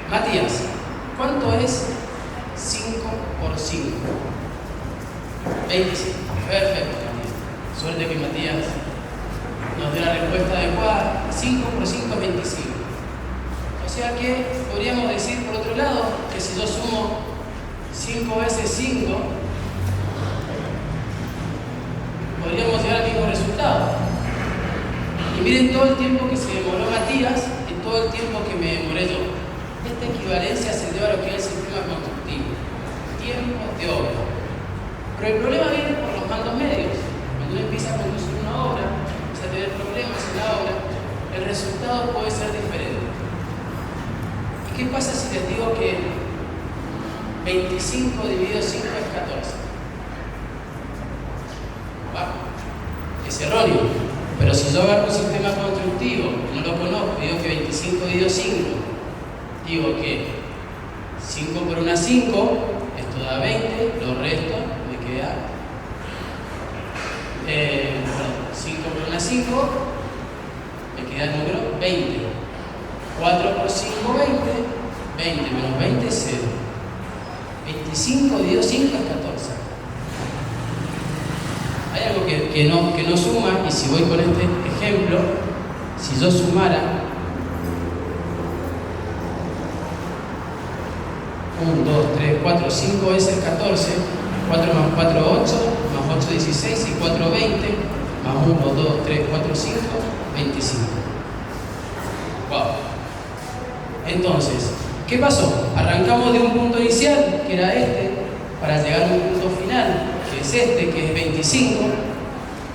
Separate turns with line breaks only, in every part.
Matías, ¿cuánto es 5 por 5? 25. Perfecto, Matías. Suerte que Matías nos dé la respuesta adecuada. 5 por 5 es 25. O sea que podríamos decir, por otro lado, que si yo sumo 5 veces 5, podríamos llegar al mismo resultado. Y miren todo el tiempo que se demoró Matías y todo el tiempo que me demoré yo. Esta equivalencia se debe a lo que es el sistema constructivo. Tiempo de obra. Pero el problema viene por los mandos medios. Cuando uno empieza a conducir una obra, empieza a tener problemas en la obra, el resultado puede ser diferente. ¿Y qué pasa si les digo que 25 dividido 5 es 14? Es erróneo. Pero si yo agarro un sistema constructivo, no lo conozco, digo que 25 dividido 5, digo que 5 por 1 es 5, esto da 20, lo resto, me queda 5 por 1 es 5, me queda el número 20. 4 por 5, 20, 20 menos 20 es 0. 25 dividido 5 es 14. Hay algo que no suma, y si voy con este ejemplo, si yo sumara 1, 2, 3, 4, 5 veces 14, 4 más 4, 8, más 8, 16 y 4, 20, más 1, 2, 3, 4, 5, 25. Wow. Entonces, ¿qué pasó? Arrancamos de un punto inicial, que era este, para llegar a un punto final, que es este, que es 25,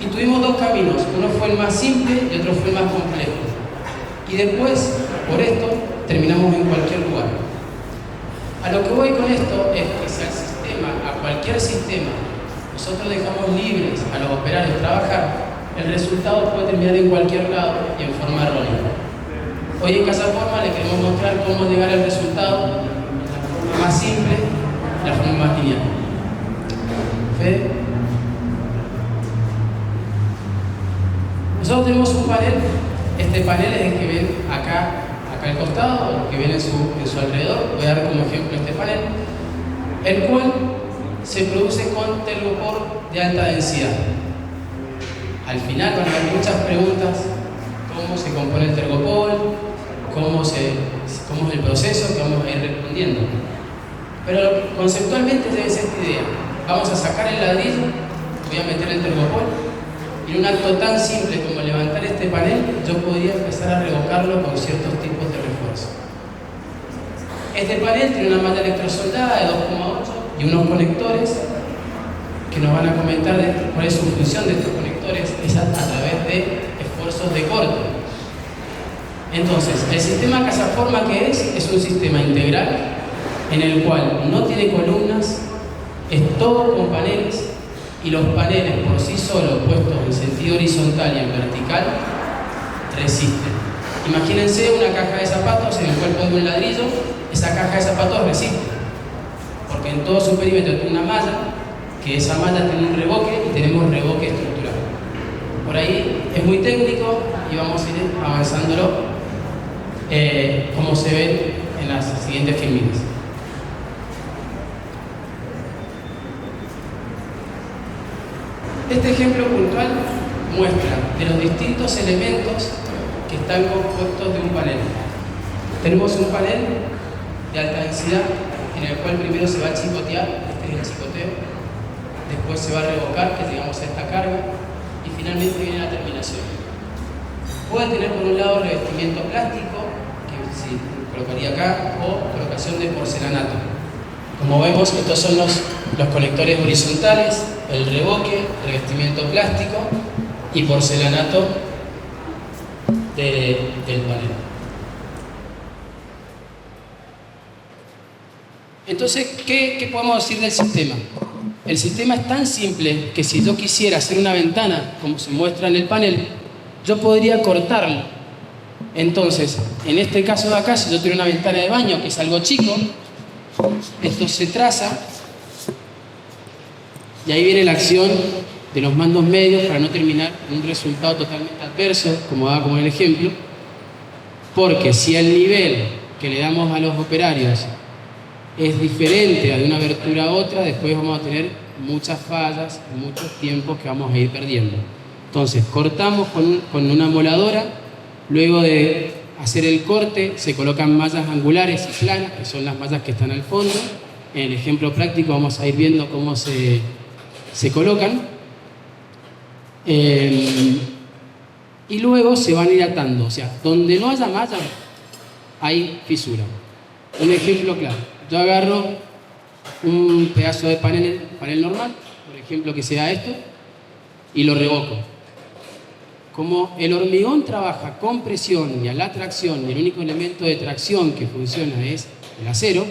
y tuvimos dos caminos. Uno fue el más simple y otro fue el más complejo. Y después, por esto, terminamos en cualquier lugar. A lo que voy con esto es que si al sistema, a cualquier sistema, nosotros dejamos libres a los operarios trabajar, el resultado puede terminar en cualquier lado y en forma errónea. Hoy en Casaforma le queremos mostrar cómo llegar al resultado de la forma más simple, de la forma más lineal. ¿Fede? Nosotros tenemos un panel. Este panel es el que ven acá al costado, el que ven en su alrededor. Voy a dar como ejemplo este panel, el cual se produce con telgopor de alta densidad. Al final van a haber muchas preguntas: cómo se compone el tergopol, cómo es el proceso, que vamos a ir respondiendo. Pero conceptualmente debe ser esta idea: vamos a sacar el ladrillo, voy a meter el tergopol, y en un acto tan simple como levantar este panel, yo podría empezar a revocarlo con ciertos tipos de refuerzo. Este panel tiene una malla electrosoldada de 2,8 y unos conectores que nos van a comentar cuál es su función de estos conectores, es a través de esfuerzos de corte. Entonces, el sistema Casaforma, que es un sistema integral en el cual no tiene columnas, es todo con paneles, y los paneles por sí solos, puestos en sentido horizontal y en vertical, resisten. Imagínense una caja de zapatos en el cuerpo de un ladrillo. Esa caja de zapatos resiste, porque en todo su perímetro tiene una malla, que esa malla tiene un revoque, y tenemos revoque estructural. Por ahí es muy técnico y vamos a ir avanzándolo como se ve en las siguientes filminas. Este ejemplo puntual muestra de los distintos elementos que están compuestos de un panel. Tenemos un panel de alta densidad en el cual primero se va a chicotear, este es el chicoteo, después se va a revocar, que llegamos a esta carga, y finalmente viene la terminación. Puede tener por un lado revestimiento plástico, que sí, colocaría acá, o colocación de porcelanato. Como vemos, estos son los conectores horizontales, el revoque, revestimiento plástico y porcelanato del panel. Entonces, ¿qué podemos decir del sistema? El sistema es tan simple que si yo quisiera hacer una ventana, como se muestra en el panel, yo podría cortarlo. Entonces, en este caso de acá, si yo tengo una ventana de baño, que es algo chico, esto se traza, y ahí viene la acción de los mandos medios para no terminar en un resultado totalmente adverso, como daba como el ejemplo, porque si el nivel que le damos a los operarios es diferente de una abertura a otra, después vamos a tener muchas fallas, muchos tiempos que vamos a ir perdiendo. Entonces cortamos con una moladora, luego de hacer el corte se colocan mallas angulares y planas, que son las mallas que están al fondo. En el ejemplo práctico vamos a ir viendo cómo se colocan. Y luego se van a ir atando, o sea, donde no haya malla hay fisura. Un ejemplo claro, yo agarro un pedazo de panel normal, por ejemplo que sea esto, y lo revoco. Como el hormigón trabaja con presión y a la tracción, y el único elemento de tracción que funciona es el acero,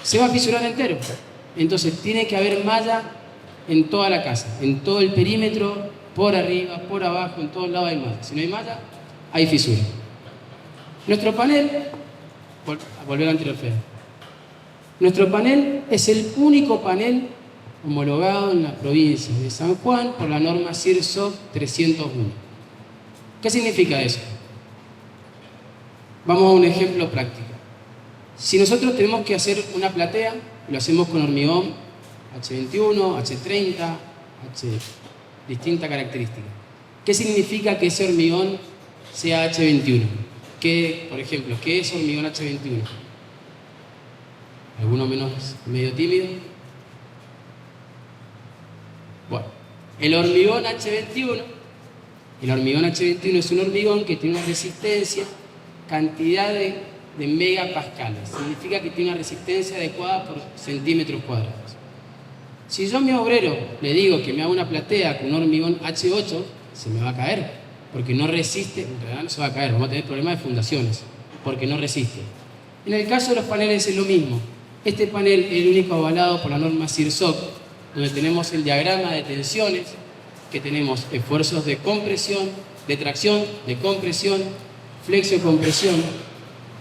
se va a fisurar entero. Entonces tiene que haber malla en toda la casa, en todo el perímetro, por arriba, por abajo, en todos lados hay malla. Si no hay malla, hay fisura. Nuestro panel, volver al anterior feo. Nuestro panel es el único panel homologado en la provincia de San Juan por la norma CIRSOC 301. ¿Qué significa eso? Vamos a un ejemplo práctico. Si nosotros tenemos que hacer una platea, lo hacemos con hormigón H21, H30, distinta característica. ¿Qué significa que ese hormigón sea H21? Por ejemplo, ¿qué es hormigón H21? ¿Alguno medio tímido? Bueno, el hormigón H21 es un hormigón que tiene una resistencia, cantidad de megapascales. Significa que tiene una resistencia adecuada por centímetros cuadrados. Si yo a mi obrero le digo que me haga una platea con un hormigón H8, se me va a caer, porque no resiste, en realidad no se va a caer, vamos a tener problemas de fundaciones, porque no resiste. En el caso de los paneles es lo mismo. Este panel es el único avalado por la norma CIRSOC, donde tenemos el diagrama de tensiones, que tenemos esfuerzos de compresión, de tracción, de compresión, flexio-compresión,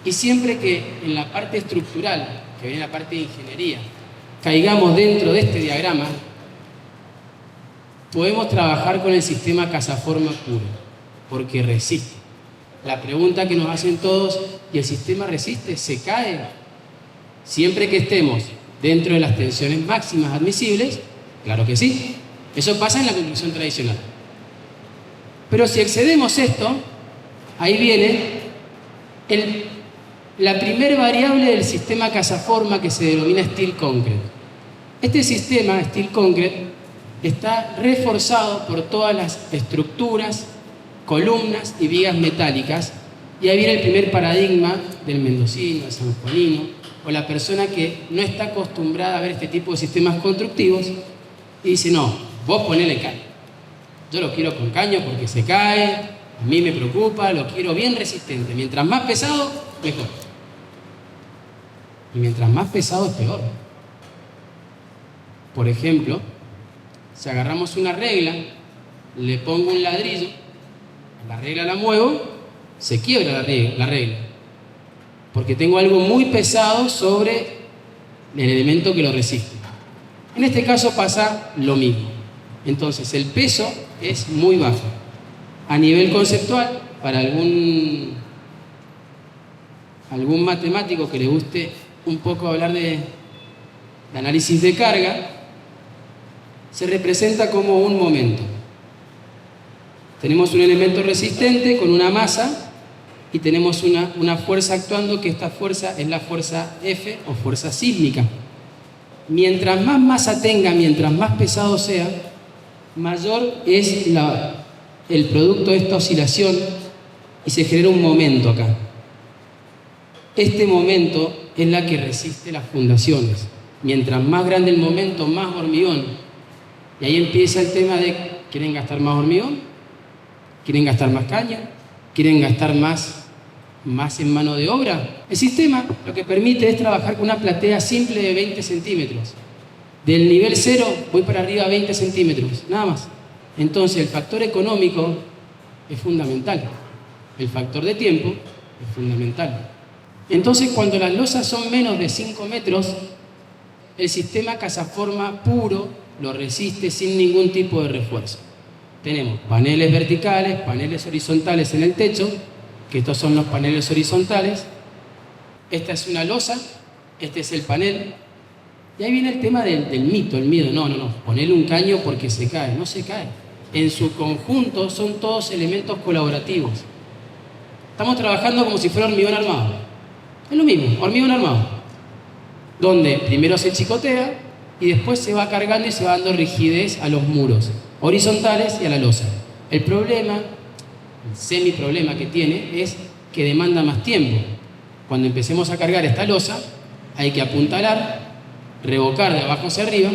y siempre que en la parte estructural, que viene la parte de ingeniería, caigamos dentro de este diagrama, podemos trabajar con el sistema casaforma puro, porque resiste. La pregunta que nos hacen todos, ¿y el sistema resiste? ¿Se cae? Siempre que estemos dentro de las tensiones máximas admisibles, claro que sí. Eso pasa en la construcción tradicional. Pero si excedemos esto, ahí viene la primer variable del sistema casaforma, que se denomina steel concrete. Este sistema steel concrete está reforzado por todas las estructuras, columnas y vigas metálicas, y ahí viene el primer paradigma del mendocino, del sanjuanino, o la persona que no está acostumbrada a ver este tipo de sistemas constructivos y dice: no, vos ponele caño. Yo lo quiero con caño porque se cae, a mí me preocupa, lo quiero bien resistente. Mientras más pesado, mejor. Y mientras más pesado es peor. Por ejemplo, si agarramos una regla, le pongo un ladrillo, la regla la muevo, se quiebra la regla. Porque tengo algo muy pesado sobre el elemento que lo resiste. En este caso pasa lo mismo. Entonces el peso es muy bajo. A nivel conceptual, para algún matemático que le guste un poco hablar de análisis de carga, se representa como un momento. Tenemos un elemento resistente con una masa y tenemos una fuerza actuando, que esta fuerza es la fuerza F o fuerza sísmica. Mientras más masa tenga, mientras más pesado sea, mayor es el producto de esta oscilación y se genera un momento acá. Este momento es la que resiste las fundaciones. Mientras más grande el momento, más hormigón. Y ahí empieza el tema de: ¿quieren gastar más hormigón? ¿Quieren gastar más caña? ¿Quieren gastar más en mano de obra? El sistema lo que permite es trabajar con una platea simple de 20 centímetros. Del nivel 0 voy para arriba a 20 centímetros, nada más. Entonces el factor económico es fundamental. El factor de tiempo es fundamental. Entonces, cuando las losas son menos de 5 metros, el sistema casaforma puro lo resiste sin ningún tipo de refuerzo. Tenemos paneles verticales, paneles horizontales en el techo, que estos son los paneles horizontales. Esta es una losa, este es el panel. Y ahí viene el tema del mito, el miedo. No, ponele un caño porque se cae. No se cae. En su conjunto son todos elementos colaborativos. Estamos trabajando como si fuera hormigón armado. Es lo mismo, hormigón armado. Donde primero se chicotea y después se va cargando y se va dando rigidez a los muros horizontales y a la losa. El problema, el semi-problema que tiene es que demanda más tiempo. Cuando empecemos a cargar esta losa, hay que apuntalar, revocar de abajo hacia arriba,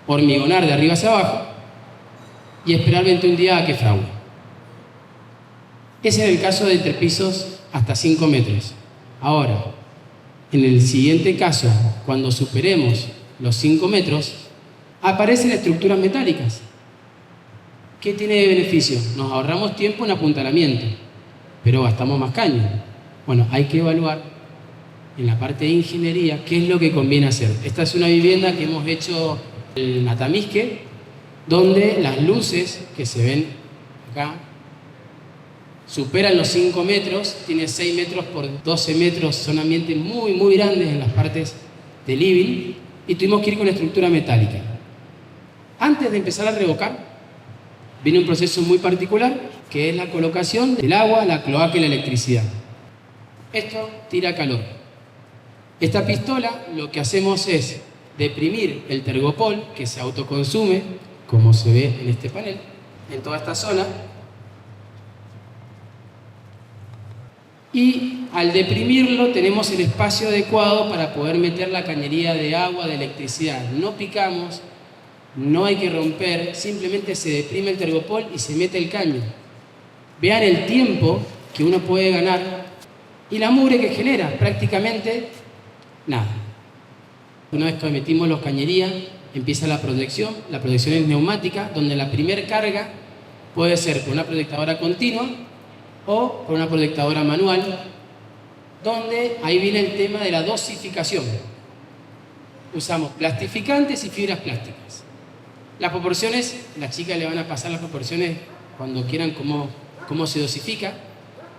hormigonar de arriba hacia abajo y esperar 21 días a que frague. Ese es el caso de entrepisos hasta 5 metros. Ahora, en el siguiente caso, cuando superemos los 5 metros, aparecen estructuras metálicas. ¿Qué tiene de beneficio? Nos ahorramos tiempo en apuntalamiento, pero gastamos más caño. Bueno, hay que evaluar en la parte de ingeniería qué es lo que conviene hacer. Esta es una vivienda que hemos hecho en Atamisque, donde las luces que se ven acá superan los 5 metros, tiene 6 metros por 12 metros, son ambientes muy grandes en las partes de living, y tuvimos que ir con estructura metálica. Antes de empezar a revocar, viene un proceso muy particular, que es la colocación del agua, la cloaca y la electricidad. Esto tira calor. Esta pistola lo que hacemos es deprimir el tergopol, que se autoconsume, como se ve en este panel, en toda esta zona. Y al deprimirlo tenemos el espacio adecuado para poder meter la cañería de agua, de electricidad. No picamos, no hay que romper, simplemente se deprime el tergopol y se mete el caño. Vean el tiempo que uno puede ganar y la mugre que genera, prácticamente nada. Una vez que metimos los cañerías, empieza la protección. La protección es neumática, donde la primer carga puede ser con una protectadora continua o con una protectadora manual, donde ahí viene el tema de la dosificación. Usamos plastificantes y fibras plásticas. Las proporciones, las chicas le van a pasar las proporciones cuando quieran cómo se dosifica.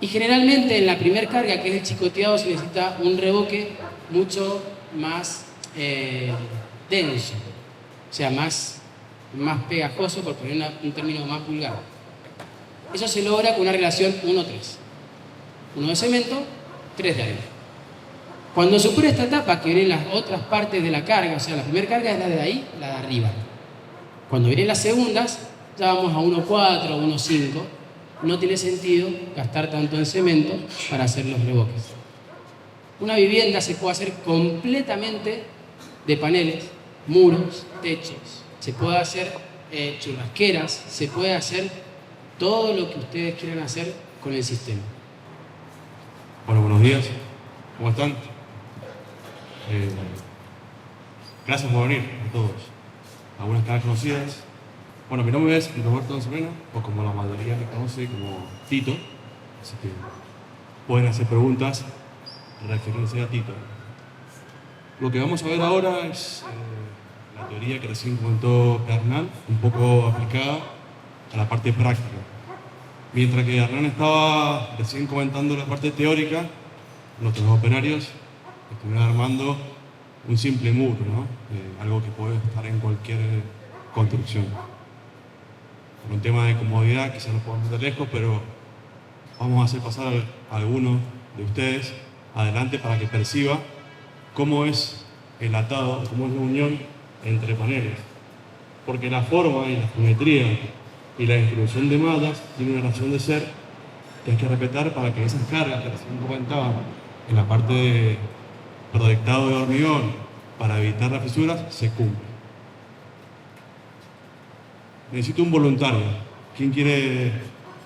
Y generalmente en la primer carga, que es el chicoteado, se necesita un revoque mucho más denso, o sea, más pegajoso, por poner un término más vulgar. Eso se logra con una relación 1:3. 1 de cemento, 3 de arena. Cuando supera esta etapa, que vienen las otras partes de la carga, o sea, la primera carga es la de ahí, la de arriba. Cuando vienen las segundas, ya vamos a 1:4, 1:5. No tiene sentido gastar tanto en cemento para hacer los revoques. Una vivienda se puede hacer completamente de paneles, muros, techos. Se puede hacer churrasqueras, se puede hacer todo lo que ustedes quieran hacer con el sistema.
Bueno, buenos días. ¿Cómo están? Gracias por venir a todos. Algunas caras conocidas. Bueno, mi nombre es Roberto Anzorena, o como la mayoría me conoce, como Tito. Así que pueden hacer preguntas refiriéndose a Tito. Lo que vamos a ver ahora es la teoría que recién comentó Hernán, un poco aplicada a la parte práctica. Mientras que Hernán estaba recién comentando la parte teórica, nuestros operarios estuvieron armando un simple muro, ¿no? Algo que puede estar en cualquier construcción. Por un tema de comodidad, quizás no podamos meter lejos, pero vamos a hacer pasar a algunos de ustedes adelante para que perciba cómo es el atado, cómo es la unión entre paneles. Porque la forma y la geometría y la distribución de masas tiene una razón de ser que hay que respetar para que esas cargas que recién comentaba en la parte de proyectado de hormigón para evitar las fisuras se cumplan. Necesito un voluntario. ¿Quién quiere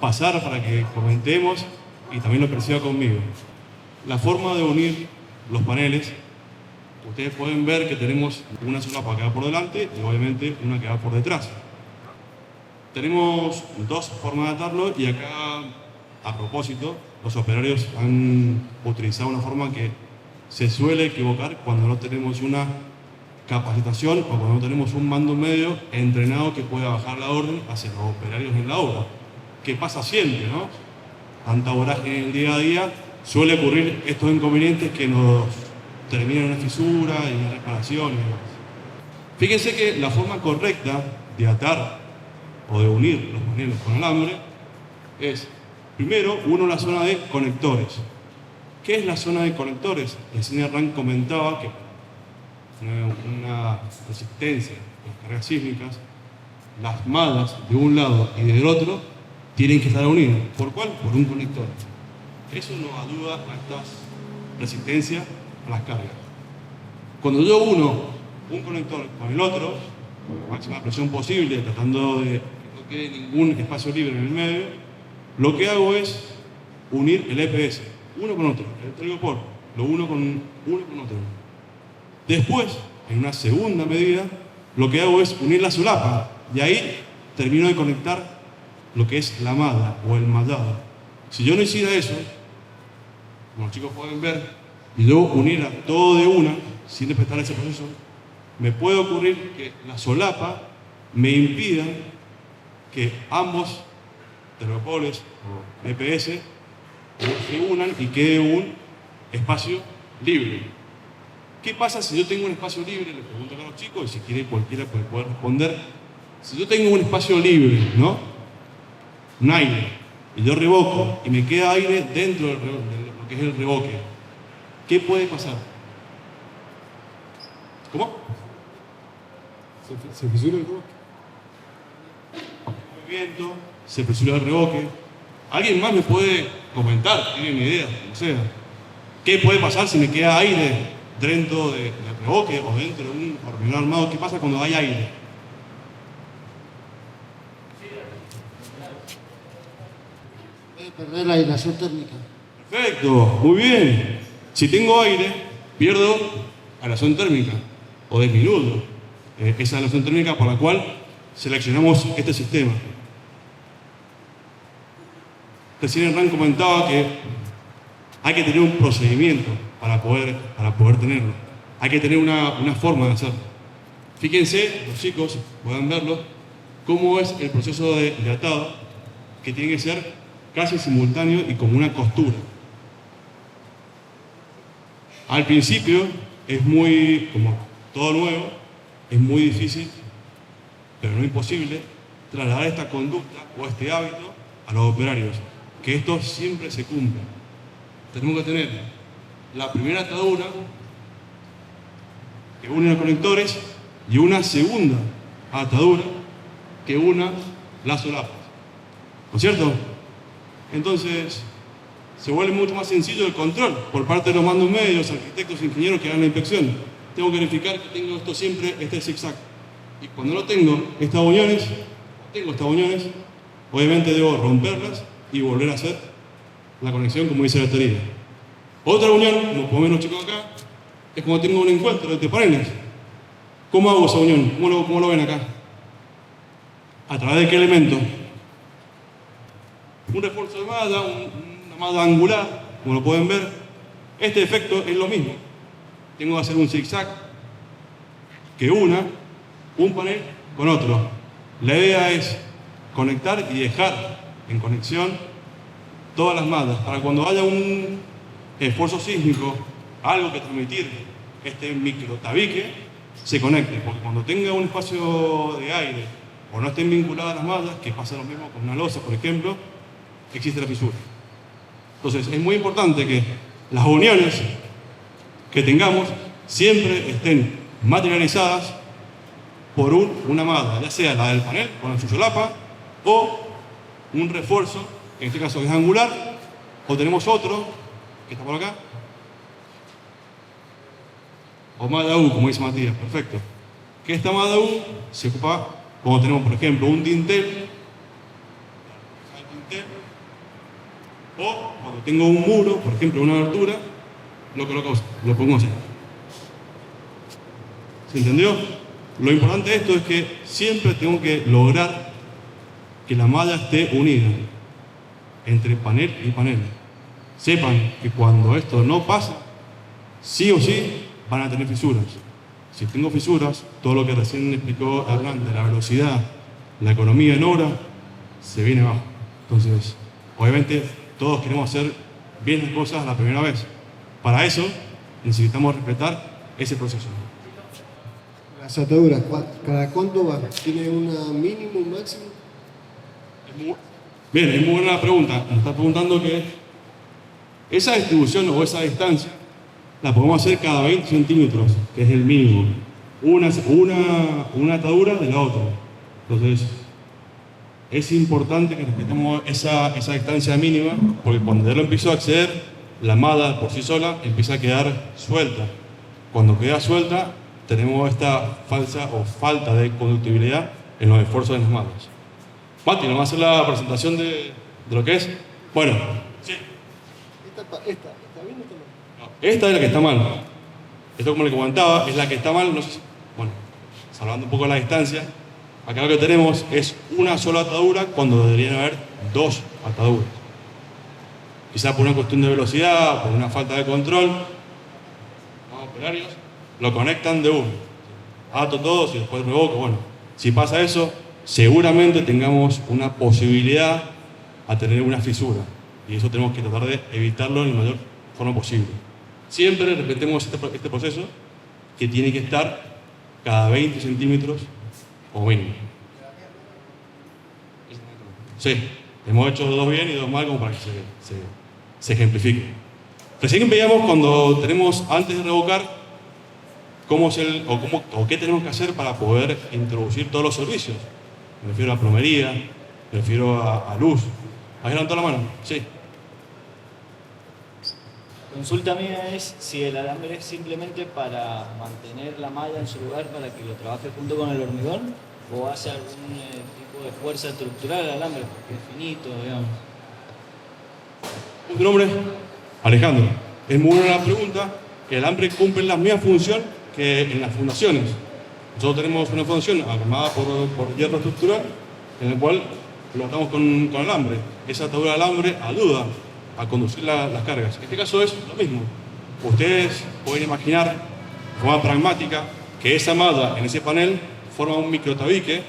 pasar para que comentemos y también lo perciba conmigo? La forma de unir los paneles, ustedes pueden ver que tenemos una solapa que va por delante y obviamente una que va por detrás. Tenemos dos formas de atarlo y acá, a propósito, los operarios han utilizado una forma que se suele equivocar cuando no tenemos una capacitación o cuando no tenemos un mando medio entrenado que pueda bajar la orden hacia los operarios en la obra. Que pasa siempre, ¿no? tanta vorágine en el día a día, suele ocurrir estos inconvenientes que nos terminan en una fisura y una reparación y demás. Fíjense que la forma correcta de atar o de unir los paneles con alambre es, primero, uno la zona de conectores. ¿Qué es la zona de conectores? El señor Rank comentaba que una resistencia con cargas sísmicas, las mallas de un lado y del otro tienen que estar unidas. ¿Por cuál? Por un conector. Eso nos ayuda a estas resistencias a las cargas. Cuando yo uno un conector con el otro, con la máxima presión posible, tratando de que no quede ningún espacio libre en el medio, lo que hago es unir el EPS, uno con otro, el electrólico lo uno con otro. Después, en una segunda medida, lo que hago es unir la solapa, y ahí termino de conectar lo que es la malla o el mallado. Si yo no hiciera eso, como los chicos pueden ver, y yo uniera todo de una, sin respetar ese proceso, me puede ocurrir que la solapa me impida que ambos termopoles o EPS se unan y quede un espacio libre. ¿Qué pasa si yo tengo un espacio libre? Le pregunto a los chicos, y si quiere cualquiera puede responder. Si yo tengo un espacio libre, ¿no? Un aire, y yo revoco y me queda aire dentro de lo que es el revoque, ¿qué puede pasar? ¿Cómo?
Se fisura el revoque.
Movimiento, se fisura el revoque. ¿Alguien más me puede comentar? ¿Tiene una idea? O sea, ¿qué puede pasar si me queda aire dentro del revoque o dentro de un hormigón armado? ¿Qué pasa cuando hay aire?
Puede perder la aislación térmica.
Perfecto, muy bien. Si tengo aire, pierdo aislación térmica o disminuyo esa aislación térmica por la cual seleccionamos este sistema. Recién Hernán comentaba que hay que tener un procedimiento para poder tenerlo. Hay que tener una forma de hacerlo. Fíjense, los chicos, pueden verlo, cómo es el proceso de atado, que tiene que ser casi simultáneo y como una costura. Al principio es muy, como todo nuevo, es muy difícil, pero no imposible, trasladar esta conducta o este hábito a los operarios, que esto siempre se cumple. Tenemos que tener la primera atadura que une los conectores y una segunda atadura que una las solapas. ¿No es cierto? Entonces, se vuelve mucho más sencillo el control por parte de los mandos medios, arquitectos, ingenieros que hagan la inspección. Tengo que verificar que tengo esto siempre, este zigzag. Y cuando no tengo estas uniones, obviamente debo romperlas y volver a hacer la conexión como dice la teoría. Otra unión, como pueden ver los chicos acá, es cuando tengo un encuentro entre paneles. ¿Cómo hago esa unión? ¿Cómo lo ven acá? ¿A través de qué elemento? Un refuerzo de malla, una malla angular, como lo pueden ver. Este efecto es lo mismo. Tengo que hacer un zigzag que una un panel con otro. La idea es conectar y dejar en conexión todas las mallas para cuando haya un esfuerzo sísmico, algo que transmitir este micro tabique, se conecte. Porque cuando tenga un espacio de aire o no estén vinculadas las mallas, que pasa lo mismo con una losa, por ejemplo, existe la fisura. Entonces es muy importante que las uniones que tengamos siempre estén materializadas por una malla, ya sea la del panel con su solapa o un refuerzo, en este caso es angular, o tenemos otro que está por acá, o malla U, como dice Matías, perfecto. Que esta malla U se ocupa cuando tenemos, por ejemplo, un dintel, o cuando tengo un muro, por ejemplo, una abertura, lo pongo así. ¿Se entendió? Lo importante de esto es que siempre tengo que lograr que la malla esté unida entre panel y panel. Sepan que cuando esto no pasa, sí o sí van a tener fisuras. Si tengo fisuras, todo lo que recién explicó Hernán de la velocidad, la economía en obra, se viene abajo. Entonces, obviamente, todos queremos hacer bien las cosas la primera vez. Para eso necesitamos respetar ese proceso.
Las ataduras, ¿cada cuánto va? ¿Tiene una mínimo, un máximo?
Bien, es muy buena la pregunta. Nos está preguntando que esa distribución o esa distancia la podemos hacer cada 20 centímetros, que es el mínimo. Una atadura de la otra. Entonces, es importante que respetemos esa distancia mínima, porque cuando ya lo empiezo a acceder, la malla por sí sola empieza a quedar suelta. Cuando queda suelta, tenemos esta falta de conductibilidad en los esfuerzos de las mallas. Mati, ¿nos va a hacer la presentación de lo que es? Bueno, sí.
¿Está bien o está mal?
No, esta es la que está mal. Esto, como le comentaba, es la que está mal. No sé si, bueno, salvando un poco la distancia, acá lo que tenemos es una sola atadura cuando deberían haber dos ataduras. Quizás por una cuestión de velocidad, por una falta de control, los operarios lo conectan de uno. Ato todos y después revoco. Bueno, si pasa eso, seguramente tengamos una posibilidad a tener una fisura. Y eso tenemos que tratar de evitarlo en la mayor forma posible. Siempre respetemos este proceso, que tiene que estar cada 20 centímetros o mínimo. Sí, hemos hecho dos bien y dos mal como para que se ejemplifique. Recién veíamos cuando tenemos, antes de revocar, cómo es o qué tenemos que hacer para poder introducir todos los servicios. Me refiero a plomería, me refiero a luz. ¿Has levantado la mano? Sí.
Consulta mía es si el alambre es simplemente para mantener la malla en su lugar para que lo trabaje junto con el hormigón, o hace algún tipo de fuerza estructural al alambre, porque es finito, digamos.
¿Tu nombre? Alejandro. Es muy buena la pregunta. El alambre cumple la misma función que en las fundaciones. Nosotros tenemos una fundación armada por hierro estructural, en el cual lo atamos con alambre. Esa atadura de alambre ayuda a conducir las cargas. En este caso es lo mismo. Ustedes pueden imaginar de forma pragmática que esa malla en ese panel forma un microtabique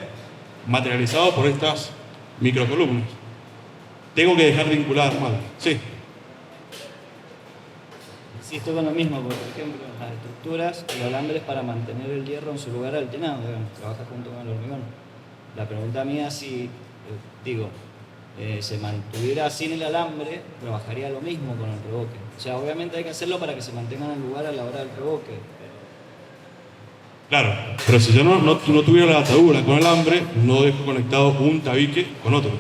materializado por estas microcolumnas. Tengo que dejar vinculada la malla. Sí.
Insisto con lo mismo, por ejemplo, en las estructuras, el alambre es para mantener el hierro en su lugar alternado, digamos, trabaja junto con el hormigón. La pregunta mía es si, se mantuviera sin el alambre, trabajaría lo mismo con el revoque. O sea, obviamente hay que hacerlo para que se mantenga en el lugar a la hora del revoque.
Claro, pero si yo no tuviera la atadura con alambre, no dejo conectado un tabique con otro.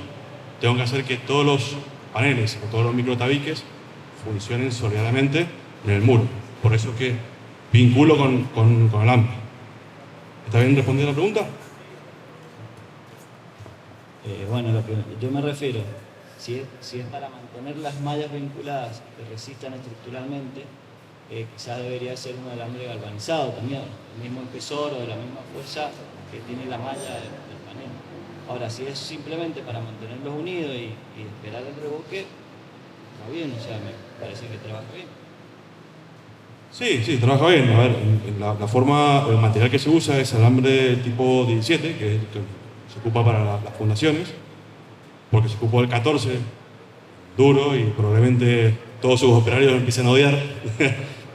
Tengo que hacer que todos los paneles o todos los microtabiques funcionen solidariamente en el muro. Por eso que vinculo con alambre. ¿Está bien responder la pregunta?
Bueno, lo que yo me refiero, si es para mantener las mallas vinculadas que resistan estructuralmente, quizás debería ser un alambre galvanizado también, el mismo espesor o de la misma fuerza que tiene la malla del panel. Ahora, si es simplemente para mantenerlos unidos y esperar el revoque, está bien, o sea, me parece que trabaja bien.
Sí, trabaja bien. A ver, la forma, el material que se usa es alambre tipo 17, que se ocupa para las fundaciones, porque se ocupó el 14, duro, y probablemente todos sus operarios lo empiecen a odiar.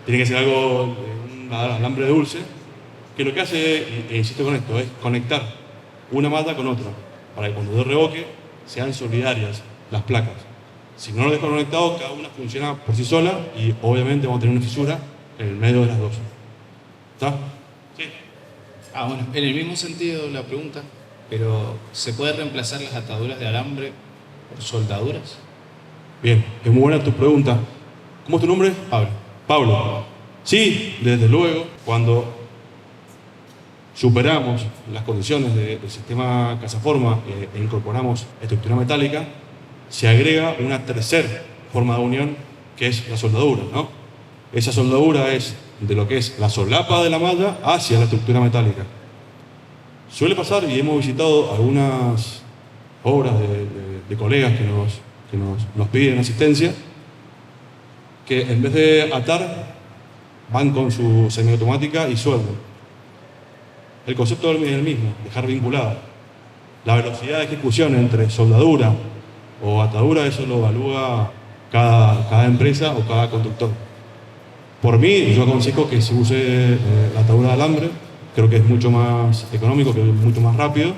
Tiene que ser algo, un alambre dulce, que lo que hace, e insisto con esto, es conectar una malla con otra, para que cuando yo revoque sean solidarias las placas. Si no lo dejo conectado, cada una funciona por sí sola y obviamente vamos a tener una fisura en el medio de las dos. ¿Está? Sí.
Bueno, en el mismo sentido la pregunta, pero ¿se puede reemplazar las ataduras de alambre por soldaduras?
Bien, es muy buena tu pregunta. ¿Cómo es tu nombre?
Pablo.
Pablo. Sí, desde luego, cuando superamos las condiciones del sistema Casaforma e incorporamos estructura metálica, se agrega una tercera forma de unión, que es la soldadura, ¿no? Esa soldadura es de lo que es la solapa de la malla hacia la estructura metálica. Suele pasar, y hemos visitado algunas obras de colegas que nos piden asistencia, que en vez de atar, van con su semiautomática y sueldan. El concepto es el mismo, dejar vinculada. La velocidad de ejecución entre soldadura o atadura, eso lo evalúa cada empresa o cada conductor. Por mí, yo aconsejo que se use la atadura de alambre, creo que es mucho más económico, que es mucho más rápido,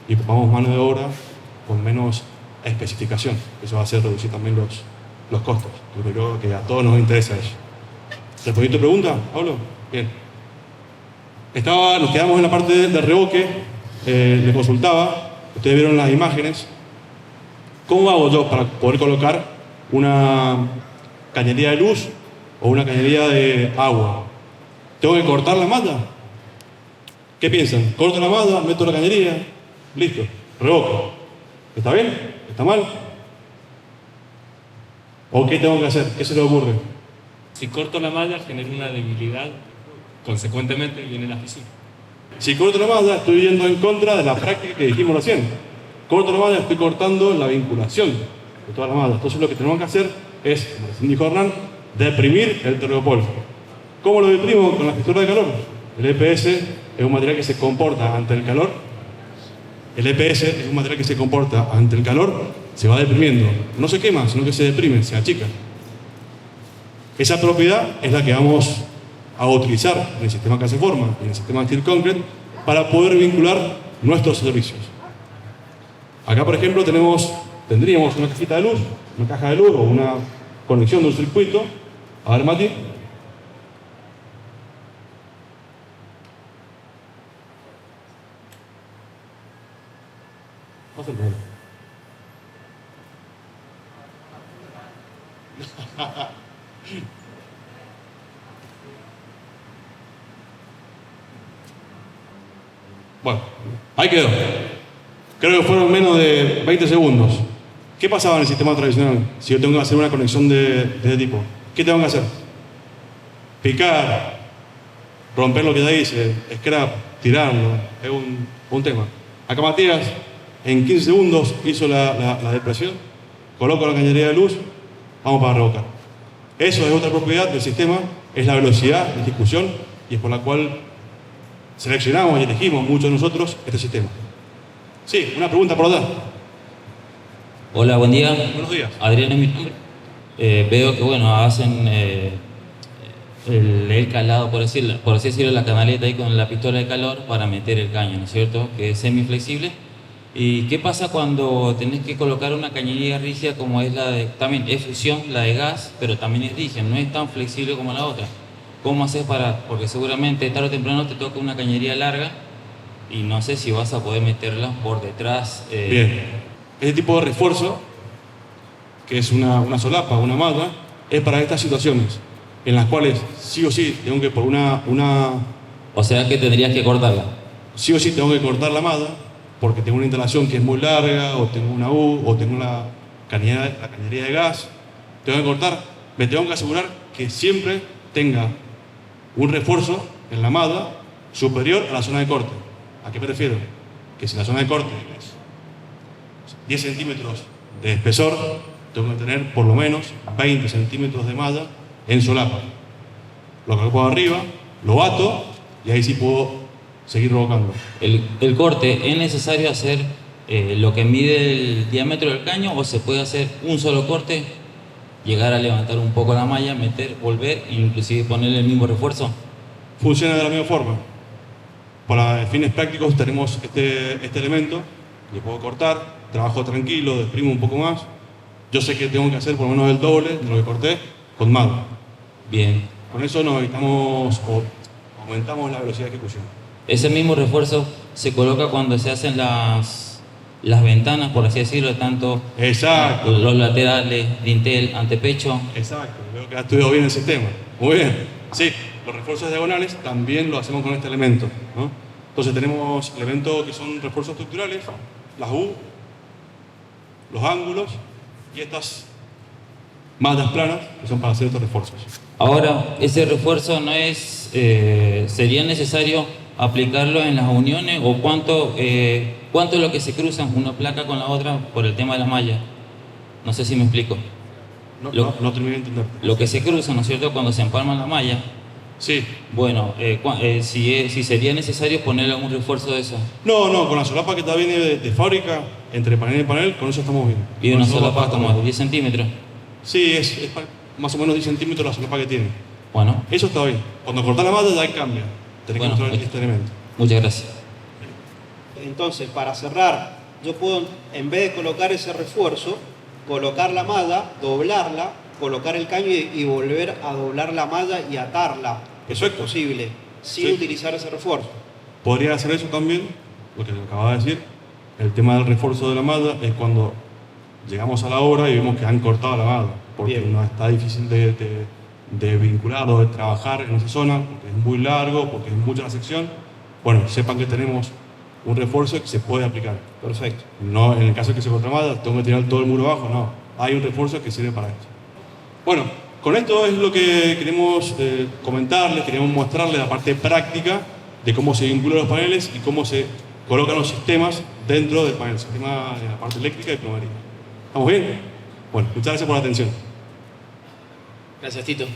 y ocupamos mano de obra con menos especificación. Eso va a hacer reducir también los costos. Yo creo que a todos nos interesa eso. ¿Respondí tu pregunta, Pablo? Bien. Nos quedamos en la parte de revoque. Le consultaba, ustedes vieron las imágenes. ¿Cómo hago yo para poder colocar una cañería de luz o una cañería de agua? ¿Tengo que cortar la malla? ¿Qué piensan? ¿Corto la malla, meto la cañería? Listo, revoco. ¿Está bien? ¿Está mal? ¿O qué tengo que hacer? ¿Qué se le ocurre?
Si corto la malla, genera una debilidad, consecuentemente viene la fisión.
Si corto la malla, estoy yendo en contra de la práctica que dijimos recién. Corto la malla, estoy cortando la vinculación de toda la malla. Entonces lo que tenemos que hacer es, como recién dijo Hernán, deprimir el tergopol. ¿Cómo lo deprimo? Con la pistola de calor. El EPS es un material que se comporta ante el calor. El EPS es un material que se comporta ante el calor, se va deprimiendo. No se quema, sino que se deprime, se achica. Esa propiedad es la que vamos a utilizar en el sistema Caseforma y en el sistema Steel Concrete para poder vincular nuestros servicios. Acá, por ejemplo, tendríamos una cajita de luz, una caja de luz o una conexión de un circuito. A ver, Mati. No se puede. Bueno, ahí quedó. Creo que fueron menos de 20 segundos. ¿Qué pasaba en el sistema tradicional si yo tengo que hacer una conexión de este tipo? ¿Qué tengo que hacer? Picar, romper lo que ya hice, scrap, tirarlo, es un tema. Acá Matías en 15 segundos hizo la depresión, coloco la cañería de luz, vamos para revocar. Eso es otra propiedad del sistema, es la velocidad de ejecución y es por la cual seleccionamos y elegimos muchos de nosotros este sistema. Sí, una pregunta por allá.
Hola, buen día.
Buenos días.
Adrián es mi nombre. Veo que, bueno, hacen el calado, por así decirlo, la canaleta ahí con la pistola de calor para meter el caño, ¿no es cierto? Que es semiflexible. ¿Y qué pasa cuando tenés que colocar una cañería rígida como es la de, también es fusión, la de gas, pero también es rígida, no es tan flexible como la otra? ¿Cómo haces porque seguramente tarde o temprano te toca una cañería larga y no sé si vas a poder meterla por detrás?
Bien, este tipo de refuerzo, que es una solapa, una malla, es para estas situaciones en las cuales sí o sí tengo que por
O sea que tendrías que cortarla.
Sí o sí tengo que cortar la malla porque tengo una instalación que es muy larga, o tengo una U, o tengo la cañería de gas. Tengo que cortar, me tengo que asegurar que siempre tenga un refuerzo en la malla superior a la zona de corte. ¿A qué me refiero? Que si la zona de corte es 10 centímetros de espesor, tengo que tener por lo menos 20 centímetros de malla en solapa. Lo coloco arriba, lo ato y ahí sí puedo seguir revocando.
El corte, ¿es necesario hacer lo que mide el diámetro del caño o se puede hacer un solo corte, llegar a levantar un poco la malla, meter, volver e inclusive ponerle el mismo refuerzo?
Funciona de la misma forma. Para fines prácticos tenemos este elemento, le puedo cortar, trabajo tranquilo, desprimo un poco más. Yo sé que tengo que hacer por lo menos el doble de lo que corté con malla.
Bien.
Con eso nos evitamos o aumentamos la velocidad de ejecución.
Ese mismo refuerzo se coloca cuando se hacen las ventanas, por así decirlo, tanto
Exacto.
los laterales, dintel, antepecho.
Exacto, veo que has estudiado bien el sistema. Muy bien. Sí, los refuerzos diagonales también lo hacemos con este elemento, ¿no? Entonces tenemos elementos que son refuerzos estructurales, las U, los ángulos y estas mallas planas que son para hacer estos refuerzos.
Ahora, ese refuerzo no es, ¿sería necesario aplicarlo en las uniones o cuánto es lo que se cruzan una placa con la otra por el tema de la malla? No sé si me explico.
No terminé de entender.
Lo que se cruza, ¿no es cierto?, cuando se empalma la malla.
Sí.
Bueno, si sería necesario ponerle algún refuerzo de eso.
No, con la solapa que está viene de fábrica, entre panel y panel, con eso estamos bien.
Y una solapa como de 10 centímetros.
Sí, más o menos 10 centímetros la solapa que tiene.
Bueno,
Eso está bien. Cuando cortás la malla ya cambia. Tenés
Bueno,
que controlar este elemento.
muchas gracias.
Entonces, para cerrar, yo puedo, en vez de colocar ese refuerzo, colocar la malla, doblarla, colocar el caño y volver a doblar la malla y atarla. Eso es posible, sin
Sí.
utilizar ese refuerzo.
Podría hacer eso también, lo que acababa de decir. El tema del refuerzo de la malla es cuando llegamos a la obra y vemos que han cortado la malla, porque
Bien.
no está difícil de vincular o de trabajar en esa zona, porque es muy largo, porque es mucha la sección. Bueno, sepan que tenemos un refuerzo que se puede aplicar.
Perfecto.
No, en el caso de que se corte malla, tengo que tirar todo el muro abajo, no. Hay un refuerzo que sirve para esto. Bueno, con esto es lo que queremos comentarles, queremos mostrarles la parte práctica de cómo se vinculan los paneles y cómo se colocan los sistemas dentro del panel, sistema de la parte eléctrica y plomería. ¿Estamos bien? Bueno, muchas gracias por la atención.
Gracias, Tito.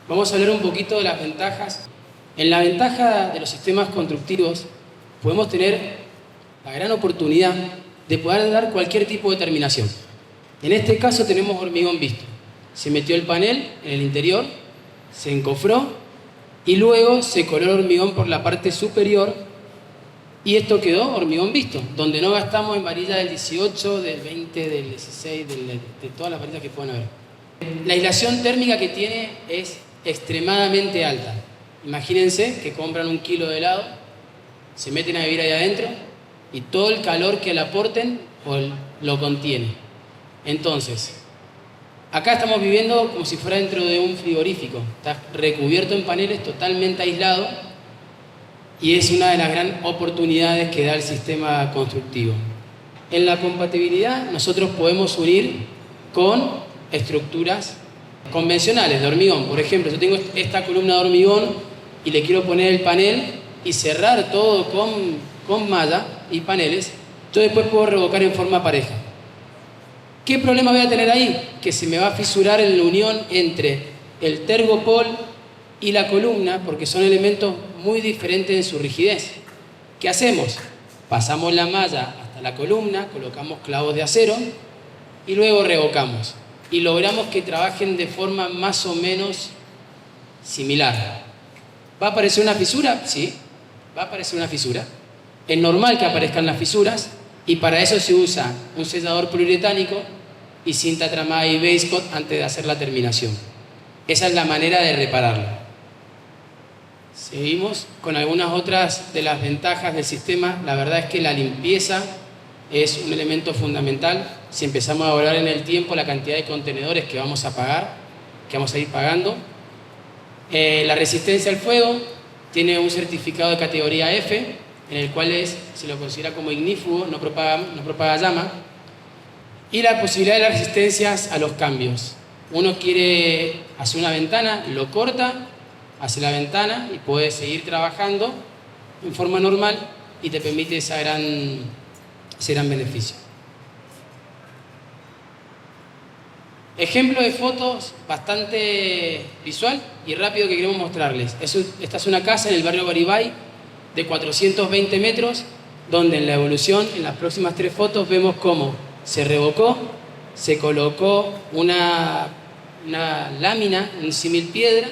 Vamos a hablar un poquito de las ventajas. En la ventaja de los sistemas constructivos podemos tener la gran oportunidad de poder dar cualquier tipo de terminación. En este caso tenemos hormigón visto. Se metió el panel en el interior, se encofró y luego se coló el hormigón por la parte superior y esto quedó hormigón visto, donde no gastamos en varilla del 18, del 20, del 16, de todas las varillas que puedan haber. La aislación térmica que tiene es extremadamente alta. Imagínense que compran 1 kilo de helado, se meten a vivir ahí adentro y todo el calor que le aporten lo contiene. Entonces, acá estamos viviendo como si fuera dentro de un frigorífico. Está recubierto en paneles, totalmente aislado y es una de las grandes oportunidades que da el sistema constructivo. En la compatibilidad nosotros podemos unir con estructuras convencionales de hormigón. Por ejemplo, yo tengo esta columna de hormigón y le quiero poner el panel y cerrar todo con malla y paneles. Yo después puedo revocar en forma pareja. ¿Qué problema voy a tener ahí? Que se me va a fisurar en la unión entre el tergopol y la columna, porque son elementos muy diferentes en su rigidez. ¿Qué hacemos? Pasamos la malla hasta la columna, colocamos clavos de acero y luego revocamos. Y logramos que trabajen de forma más o menos similar. ¿Va a aparecer una fisura? Sí, va a aparecer una fisura. Es normal que aparezcan las fisuras y para eso se usa un sellador poliuretánico y cinta tramada y base coat antes de hacer la terminación. Esa es la manera de repararlo. Seguimos con algunas otras de las ventajas del sistema. La verdad es que la limpieza es un elemento fundamental. Si empezamos a evaluar en el tiempo la cantidad de contenedores que vamos a pagar, que vamos a ir pagando. La resistencia al fuego tiene un certificado de categoría F, en el cual se lo considera como ignífugo, no propaga llama. Y la posibilidad de las resistencias a los cambios. Uno quiere hacer una ventana, lo corta, hace la ventana y puede seguir trabajando en forma normal y te permite ese gran beneficio. Ejemplo de fotos bastante visual y rápido que queremos mostrarles. Esta es una casa en el barrio Garibay de 420 metros, donde en la evolución, en las próximas 3 fotos, vemos cómo se revocó, se colocó una lámina en símil piedra,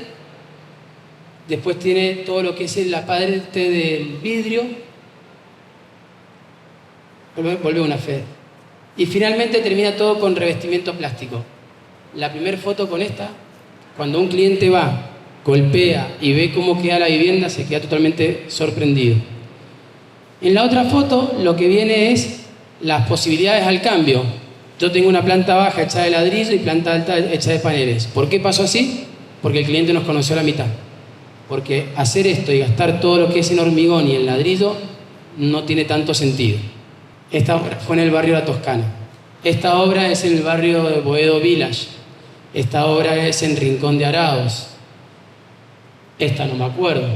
después tiene todo lo que es la parte del vidrio, vuelve una fe, y finalmente termina todo con revestimiento plástico. La primera foto con esta, cuando un cliente va, golpea y ve cómo queda la vivienda, se queda totalmente sorprendido. En la otra foto lo que viene es las posibilidades al cambio. Yo tengo una planta baja hecha de ladrillo y planta alta hecha de paneles. ¿Por qué pasó así? Porque el cliente nos conoció a la mitad. Porque hacer esto y gastar todo lo que es en hormigón y en ladrillo no tiene tanto sentido. Esta obra fue en el barrio La Toscana. Esta obra es en el barrio de Boedo Village. Esta obra es en Rincón de Araos. Esta no me acuerdo.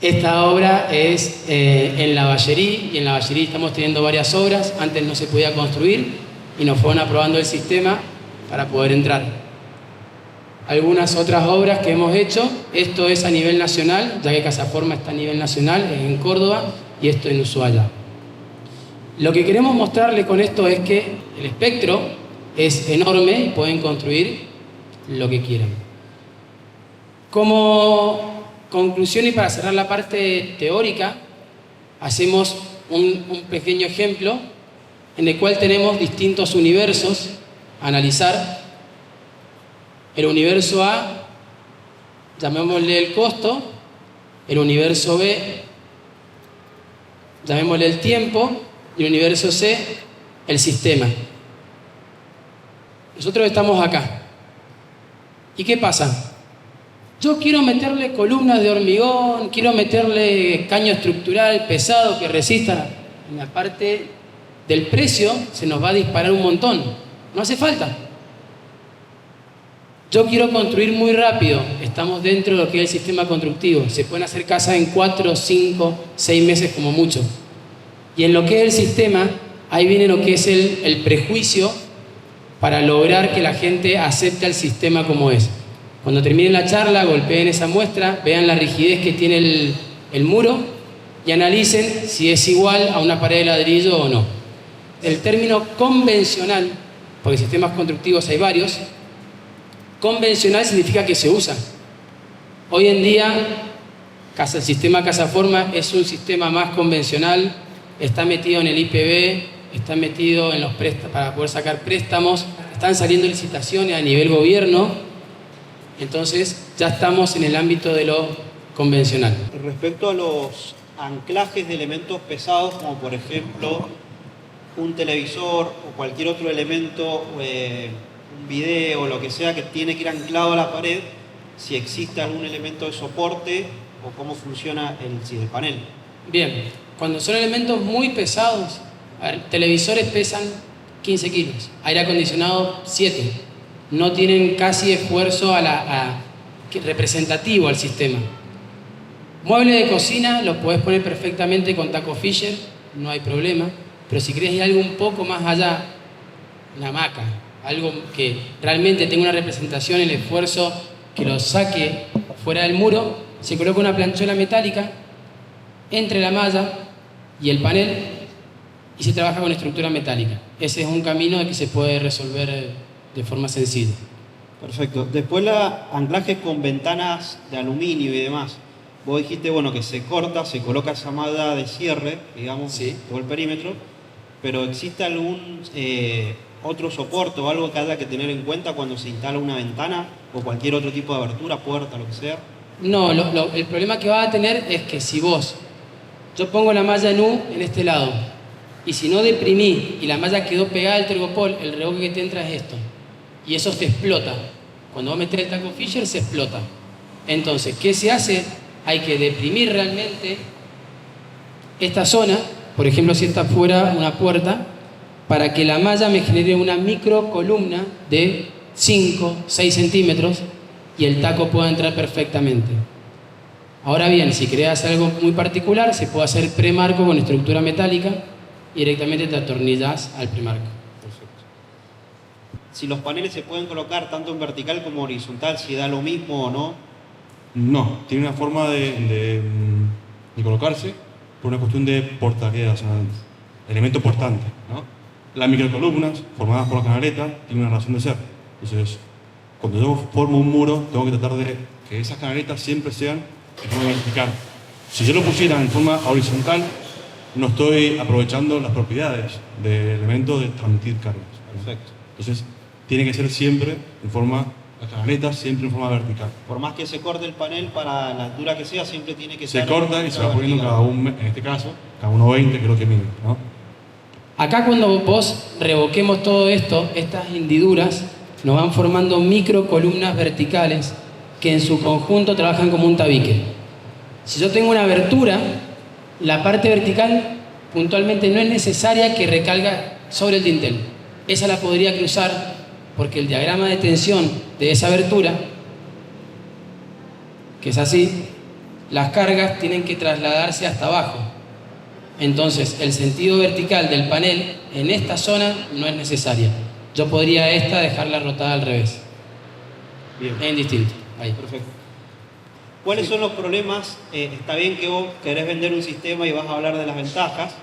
Esta obra es en La Vallerí, y en La Vallerí estamos teniendo varias obras. Antes no se podía construir y nos fueron aprobando el sistema para poder entrar. Algunas otras obras que hemos hecho, esto es a nivel nacional, ya que Casaforma está a nivel nacional, es en Córdoba y esto en Ushuaia. Lo que queremos mostrarle con esto es que el espectro es enorme y pueden construir lo que quieran. Como conclusión y para cerrar la parte teórica, hacemos un pequeño ejemplo en el cual tenemos distintos universos a analizar. El universo A, llamémosle el costo, el universo B, llamémosle el tiempo, y el universo C, el sistema. Nosotros estamos acá. ¿Y qué pasa? Yo quiero meterle columnas de hormigón, quiero meterle caño estructural pesado que resista. En la parte del precio se nos va a disparar un montón. No hace falta. Yo quiero construir muy rápido. Estamos dentro de lo que es el sistema constructivo. Se pueden hacer casas en 4, 5, 6 meses como mucho. Y en lo que es el sistema, ahí viene lo que es el prejuicio para lograr que la gente acepte el sistema como es. Cuando terminen la charla, golpeen esa muestra, vean la rigidez que tiene el muro y analicen si es igual a una pared de ladrillo o no. El término convencional, porque sistemas constructivos hay varios, convencional significa que se usa. Hoy en día, el sistema Casaforma es un sistema más convencional, está metido en el IPB, está metido en los para poder sacar préstamos, están saliendo licitaciones a nivel gobierno, entonces ya estamos en el ámbito de lo convencional.
Respecto a los anclajes de elementos pesados, como por ejemplo un televisor o cualquier otro elemento, un video o lo que sea que tiene que ir anclado a la pared, si existe algún elemento de soporte o cómo funciona el panel.
Bien, cuando son elementos muy pesados, a ver, televisores pesan 15 kilos, aire acondicionado 7, no tienen casi esfuerzo representativo al sistema. Mueble de cocina lo puedes poner perfectamente con taco Fisher, no hay problema, pero si querés ir algo un poco más allá, una hamaca, algo que realmente tenga una representación, el esfuerzo que lo saque fuera del muro, se coloca una planchuela metálica entre la malla y el panel y se trabaja con estructura metálica. Ese es un camino de que se puede resolver de forma sencilla.
Perfecto. Después anclaje con ventanas de aluminio y demás. Vos dijiste, bueno, que se corta, se coloca esa malla de cierre, digamos,
sí,
todo el perímetro, pero ¿existe algún otro soporte o algo que haya que tener en cuenta cuando se instala una ventana o cualquier otro tipo de abertura, puerta, lo que sea?
No, el problema que va a tener es que si yo pongo la malla en U en este lado, y si no deprimí y la malla quedó pegada al tergopol, el reboque que te entra es esto. Y eso se explota. Cuando vos metés el taco Fisher se explota. Entonces, ¿qué se hace? Hay que deprimir realmente esta zona, por ejemplo, si está fuera una puerta, para que la malla me genere una micro columna de 5, 6 centímetros y el taco pueda entrar perfectamente. Ahora bien, si querés hacer algo muy particular, se puede hacer premarco con estructura metálica y directamente te atornillás al premarco.
Perfecto. Si los paneles se pueden colocar tanto en vertical como horizontal, si da lo mismo o no.
No, tiene una forma de colocarse por una cuestión de portabilidad, o sea, elemento portante, ¿no? Las microcolumnas formadas por la canaleta tienen una razón de ser. Entonces, cuando yo formo un muro, tengo que tratar de que esas canaletas siempre sean de forma vertical. Si yo lo pusiera en forma horizontal, no estoy aprovechando las propiedades del elemento de transmitir cargas.
Perfecto.
Entonces, tiene que ser siempre en forma, las canaletas siempre en forma vertical.
Por más que se corte el panel para la altura que sea, siempre tiene que ser.
Se corta y se va poniendo cada uno, en este caso, cada 1,20, que es lo que mide, ¿no?
Acá cuando vos revoquemos todo esto, estas hendiduras nos van formando micro columnas verticales que en su conjunto trabajan como un tabique. Si yo tengo una abertura, la parte vertical puntualmente no es necesaria que recaiga sobre el dintel. Esa la podría cruzar porque el diagrama de tensión de esa abertura, que es así, las cargas tienen que trasladarse hasta abajo. Entonces, el sentido vertical del panel en esta zona no es necesaria. Yo podría dejarla rotada al revés.
Bien.
Es indistinto. Ahí.
Perfecto. ¿Cuáles son los problemas? Está bien que vos querés vender un sistema y vas a hablar de las ventajas,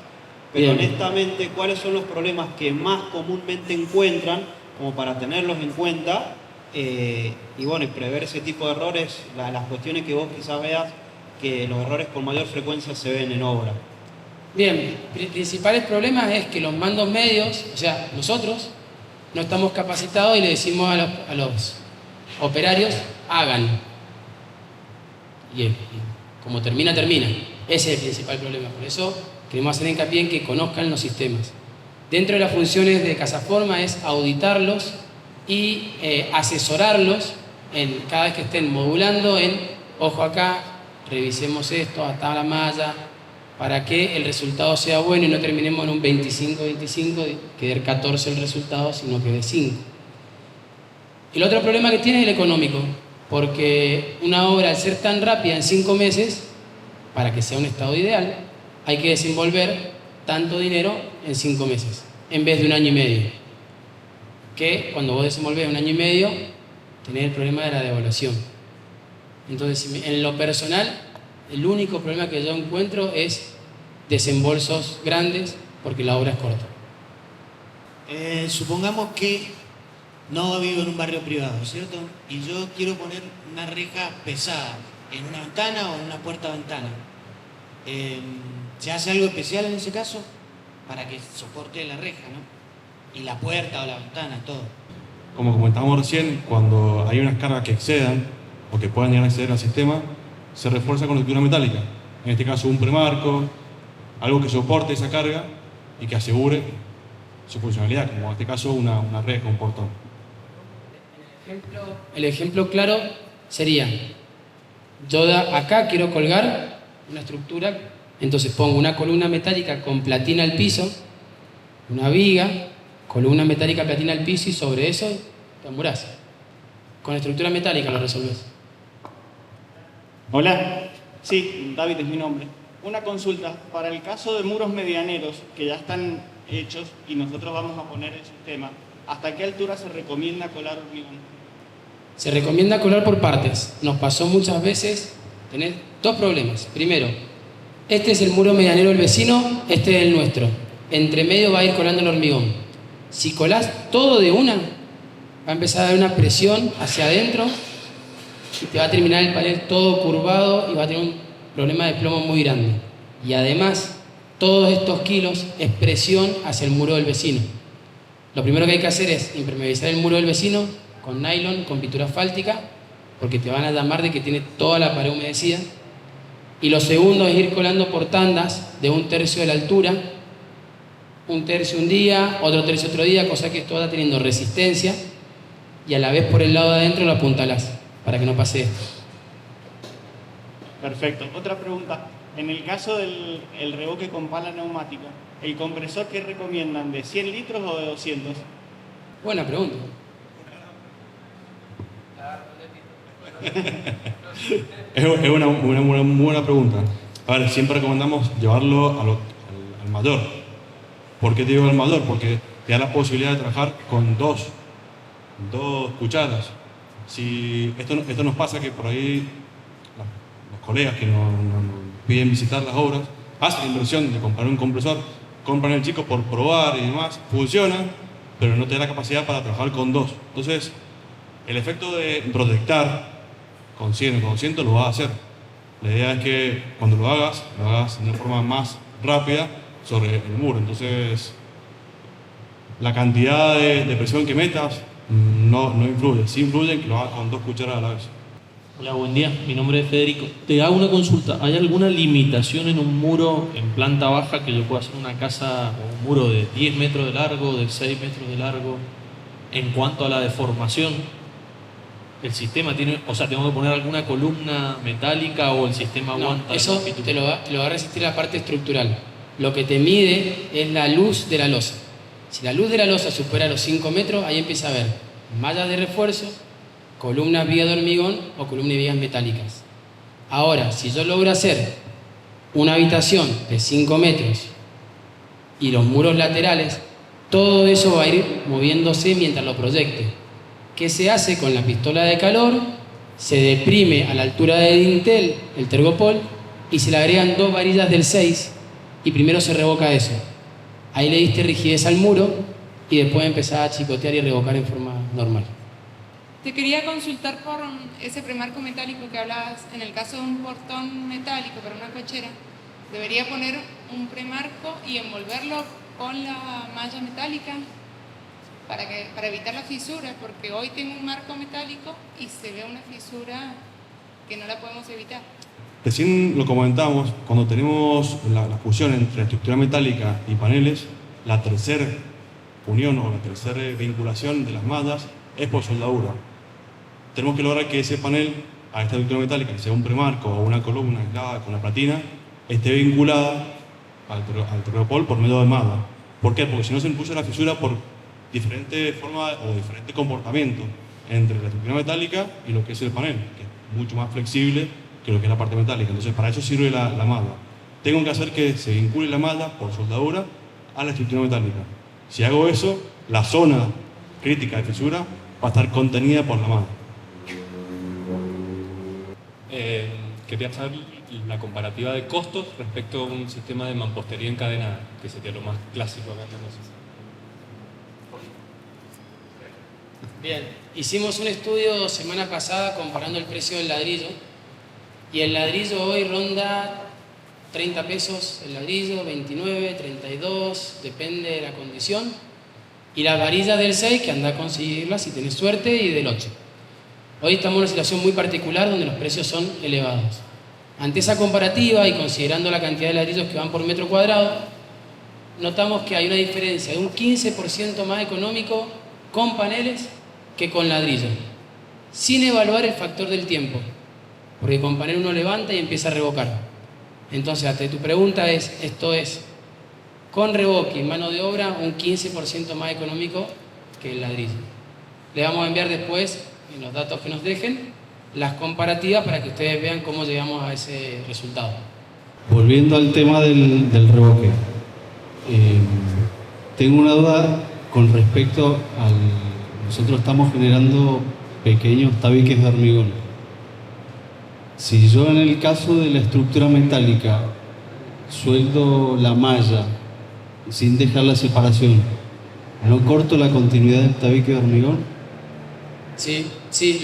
pero
bien,
honestamente, ¿cuáles son los problemas que más comúnmente encuentran como para tenerlos en cuenta y bueno, y prever ese tipo de errores, las cuestiones que vos quizás veas que los errores con mayor frecuencia se ven en obra.
Bien, principales problemas es que los mandos medios, o sea, nosotros no estamos capacitados y le decimos a los operarios, hagan. Y como termina, termina. Ese es el principal problema. Por eso queremos hacer hincapié en que conozcan los sistemas. Dentro de las funciones de Casaforma es auditarlos y asesorarlos en cada vez que estén modulando en, ojo acá, revisemos esto, hasta la malla, para que el resultado sea bueno y no terminemos en un 25-25, que de 14 el resultado, sino que de 5. El otro problema que tiene es el económico, porque una obra al ser tan rápida en 5 meses, para que sea un estado ideal, hay que desenvolver tanto dinero en 5 meses, en vez de 1 año y medio. Que cuando vos desenvolvés 1 año y medio, tenés el problema de la devaluación. Entonces, en lo personal, el único problema que yo encuentro es desembolsos grandes porque la obra es corta.
Supongamos que no vivo en un barrio privado, ¿cierto? Y yo quiero poner una reja pesada en una ventana o en una puerta-ventana. ¿Se hace algo especial en ese caso? Para que soporte la reja, ¿no? Y la puerta o la ventana, todo.
Como comentábamos recién, cuando hay unas cargas que excedan o que puedan llegar a acceder al sistema, se refuerza con estructura metálica. En este caso un premarco, algo que soporte esa carga y que asegure su funcionalidad, como en este caso una reja, un portón.
El ejemplo claro sería, yo acá quiero colgar una estructura, entonces pongo una columna metálica con platina al piso, una viga, columna metálica, platina al piso y sobre eso tamburás. Con estructura metálica lo resolvés.
Hola, sí, David es mi nombre. Una consulta, para el caso de muros medianeros que ya están hechos y nosotros vamos a poner el sistema, ¿hasta qué altura se recomienda colar hormigón?
Se recomienda colar por partes. Nos pasó muchas veces, tenés 2 problemas. Primero, este es el muro medianero del vecino, este es el nuestro. Entre medio va a ir colando el hormigón. Si colás todo de una, va a empezar a haber una presión hacia adentro y te va a terminar el panel todo curvado y va a tener un problema de plomo muy grande. Y además, todos estos kilos es presión hacia el muro del vecino. Lo primero que hay que hacer es impermeabilizar el muro del vecino con nylon, con pintura asfáltica, porque te van a llamar de que tiene toda la pared humedecida. Y lo segundo es ir colando por tandas de 1/3 de la altura, 1/3 un día, otro tercio otro día, cosa que esto va teniendo resistencia y a la vez por el lado de adentro lo apuntalás para que no pase esto.
Perfecto. Otra pregunta. En el caso del revoque con pala neumática, ¿el compresor qué recomiendan? ¿De 100 litros o de 200?
Buena pregunta.
Es una muy buena pregunta. A ver, siempre recomendamos llevarlo al mayor. ¿Por qué te digo al mayor? Porque te da la posibilidad de trabajar con dos cucharas. Si esto nos pasa que por ahí los colegas que nos piden visitar las obras hacen la inversión de comprar un compresor, compran el chico por probar y demás, funciona, pero no te da la capacidad para trabajar con 2. Entonces, el efecto de proyectar con 100 o con 200 lo vas a hacer. La idea es que cuando lo hagas de una forma más rápida sobre el muro. Entonces, la cantidad de presión que metas no influye. Sí influye en que lo hagas con 2 cucharas a la vez.
Hola, buen día. Mi nombre es Federico. Te hago una consulta. ¿Hay alguna limitación en un muro en planta baja que yo pueda hacer una casa o un muro de 10 metros de largo, de 6 metros de largo, en cuanto a la deformación? ¿El sistema tiene, o sea, tengo que poner alguna columna metálica o el sistema aguanta?
No, eso te lo va a resistir la parte estructural. Lo que te mide es la luz de la losa. Si la luz de la losa supera los 5 metros, ahí empieza a haber mallas de refuerzo, columnas vigas de hormigón o columnas y vigas metálicas. Ahora, si yo logro hacer una habitación de 5 metros y los muros laterales, todo eso va a ir moviéndose mientras lo proyecte. ¿Qué se hace con la pistola de calor? Se deprime a la altura de dintel el tergopol y se le agregan 2 varillas del 6 y primero se revoca eso. Ahí le diste rigidez al muro y después empezar a chicotear y revocar en forma normal.
Te quería consultar por ese premarco metálico que hablabas. En el caso de un portón metálico para una cochera, ¿debería poner un premarco y envolverlo con la malla metálica para evitar la fisura? Porque hoy tengo un marco metálico y se ve una fisura que no la podemos evitar.
Recién lo comentamos, cuando tenemos la fusión entre estructura metálica y paneles, la tercera unión o la tercera vinculación de las mallas es por soldadura. Tenemos que lograr que ese panel a esta estructura metálica, que sea un premarco o una columna aislada con la platina, esté vinculada al tergopol por medio de malla. ¿Por qué? Porque si no se impulsa la fisura por diferentes formas o diferente comportamiento entre la estructura metálica y lo que es el panel, que es mucho más flexible que lo que es la parte metálica. Entonces, para eso sirve la malla. Tengo que hacer que se vincule la malla por soldadura a la estructura metálica. Si hago eso, la zona crítica de fisura va a estar contenida por la malla.
Quería saber la comparativa de costos respecto a un sistema de mampostería encadenada, que sería lo más clásico acá en Mendoza.
Bien, hicimos un estudio semana pasada comparando el precio del ladrillo, y el ladrillo hoy ronda 30 pesos el ladrillo, 29, 32, depende de la condición, y las varillas del 6 que anda a conseguirlas si tenés suerte, y del 8. Hoy estamos en una situación muy particular donde los precios son elevados. Ante esa comparativa y considerando la cantidad de ladrillos que van por metro cuadrado, notamos que hay una diferencia de un 15% más económico con paneles que con ladrillos, sin evaluar el factor del tiempo, porque con panel uno levanta y empieza a revocar. Entonces, ante tu pregunta esto es, con revoque y mano de obra, un 15% más económico que el ladrillo. Le vamos a enviar después, en los datos que nos dejen, las comparativas para que ustedes vean cómo llegamos a ese resultado.
Volviendo al tema del revoque, tengo una duda con respecto al... Nosotros estamos generando pequeños tabiques de hormigón. Si yo en el caso de la estructura metálica sueldo la malla sin dejar la separación, ¿no corto la continuidad del tabique de hormigón?
Sí,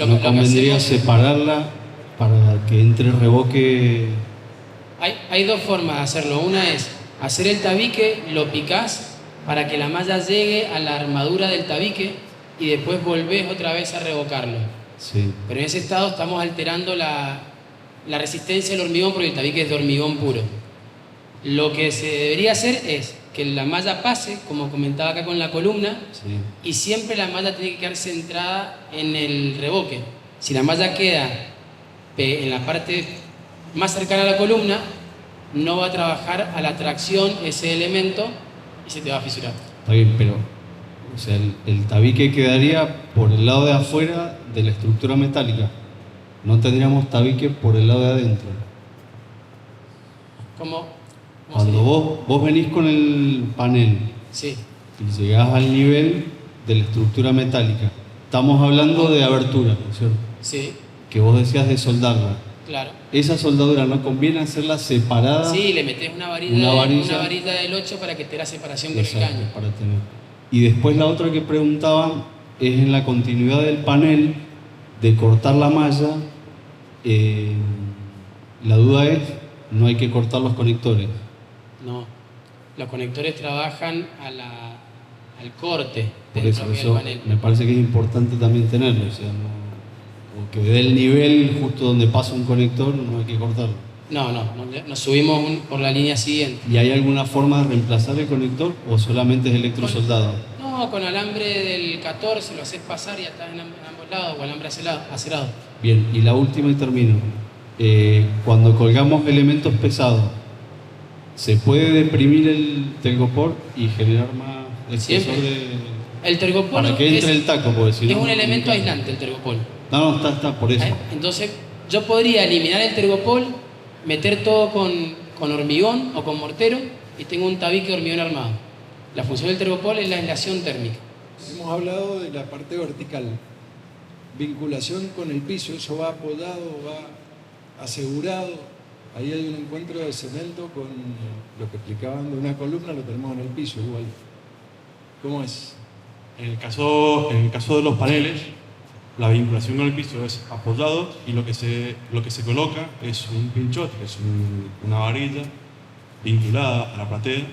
¿No convendría separarla para que entre revoque?
Hay dos formas de hacerlo. Una es hacer el tabique, lo picás para que la malla llegue a la armadura del tabique y después volvés otra vez a revocarlo.
Sí.
Pero en ese estado estamos alterando la resistencia del hormigón porque el tabique es de hormigón puro. Lo que se debería hacer es que la malla pase, como comentaba acá con la columna,
sí,
y siempre la malla tiene que quedar centrada en el revoque. Si la malla queda en la parte más cercana a la columna, no va a trabajar a la tracción ese elemento y se te va a fisurar.
Está bien, pero o sea, el tabique quedaría por el lado de afuera de la estructura metálica. No tendríamos tabique por el lado de adentro.
¿Cómo?
Cuando vos venís con el panel,
sí,
y llegás al nivel de la estructura metálica, estamos hablando de abertura, ¿no es cierto?
Sí.
Que vos decías de soldarla.
Claro.
Esa soldadura no conviene hacerla separada.
Sí, le metés una varilla del 8 para que esté la separación con el caño.
Para tener. Y después la otra que preguntaban es en la continuidad del panel de cortar la malla. La duda es, no hay que cortar los conectores.
No, los conectores trabajan al corte
Por eso,
del panel.
Me parece que es importante también tenerlo, o sea, o que dé el nivel justo donde pasa un conector, no hay que cortarlo.
No, nos subimos por la línea siguiente.
¿Y hay alguna forma de reemplazar el conector o solamente es electrosoldado?
No, con alambre del 14 lo haces pasar y está en ambos lados, o alambre acerado.
Bien, y la última y termino. Cuando colgamos elementos pesados, ¿se puede deprimir el telgopor y generar más espesor
El tergopol
para que entre el taco? Porque si
es
no,
un elemento aislante el tergopol.
No, está, por eso.
Entonces, yo podría eliminar el tergopol, meter todo con hormigón o con mortero y tengo un tabique de hormigón armado. La función del tergopol es la aislación térmica.
Hemos hablado de la parte vertical. Vinculación con el piso, eso va apoyado, va asegurado. Ahí hay un encuentro de cemento con lo que explicaban de una columna, lo tenemos en el piso igual. ¿Cómo es?
En el caso de los paneles, la vinculación con el piso es apoyado y lo que se coloca es un pinchote, que es una varilla vinculada a la platea,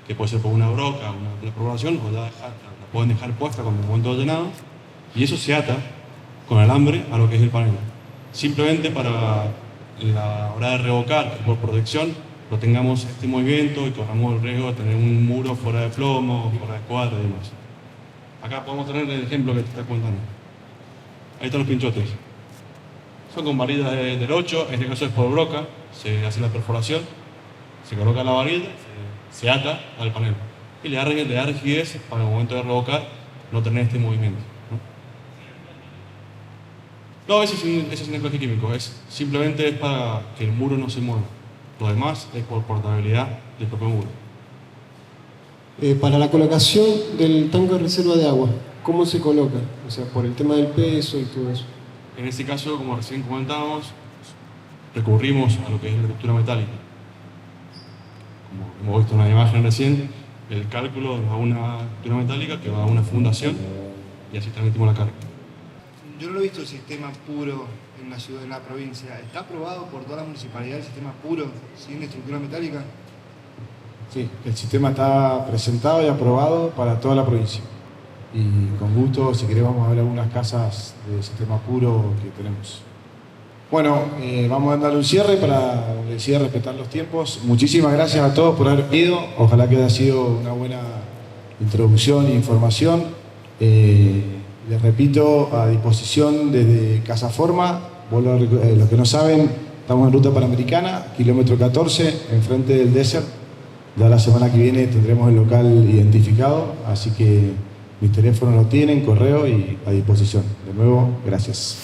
que puede ser por una broca, una perforación, o la pueden dejar puesta con el momento de llenado, y eso se ata con alambre a lo que es el panel. Simplemente para la hora de revocar, por protección, no tengamos este movimiento y corramos el riesgo de tener un muro fuera de plomo, fuera de cuadro y demás. Acá podemos tener el ejemplo que te está contando. Ahí están los pinchotes. Son con varillas del 8, en este caso es por broca, se hace la perforación, se coloca la varilla, se ata al panel. Y le da rigidez para el momento de revocar no tener este movimiento. No, ese es un enclaje químico, simplemente es para que el muro no se mueva. Lo demás es por portabilidad del propio muro.
Para la colocación del tanque de reserva de agua, ¿cómo se coloca? O sea, por el tema del peso y todo eso.
En este caso, como recién comentábamos, recurrimos a lo que es la estructura metálica. Como hemos visto en la imagen recién, el cálculo va a una estructura metálica que va a una fundación y así transmitimos la carga.
Yo no lo he visto el sistema puro en la ciudad, en la provincia. ¿Está aprobado por toda la municipalidad el sistema puro, sin estructura metálica?
Sí, el sistema está presentado y aprobado para toda la provincia. Y con gusto, si querés, vamos a ver algunas casas de sistema puro que tenemos. Bueno, vamos a darle un cierre para decir respetar los tiempos. Muchísimas gracias a todos por haber venido. Ojalá que haya sido una buena introducción e información. Les repito, a disposición desde Casa Forma. Los que no saben, estamos en ruta panamericana, kilómetro 14, enfrente del Desert. Ya la semana que viene tendremos el local identificado, así que mis teléfonos lo tienen, correo y a disposición. De nuevo, gracias.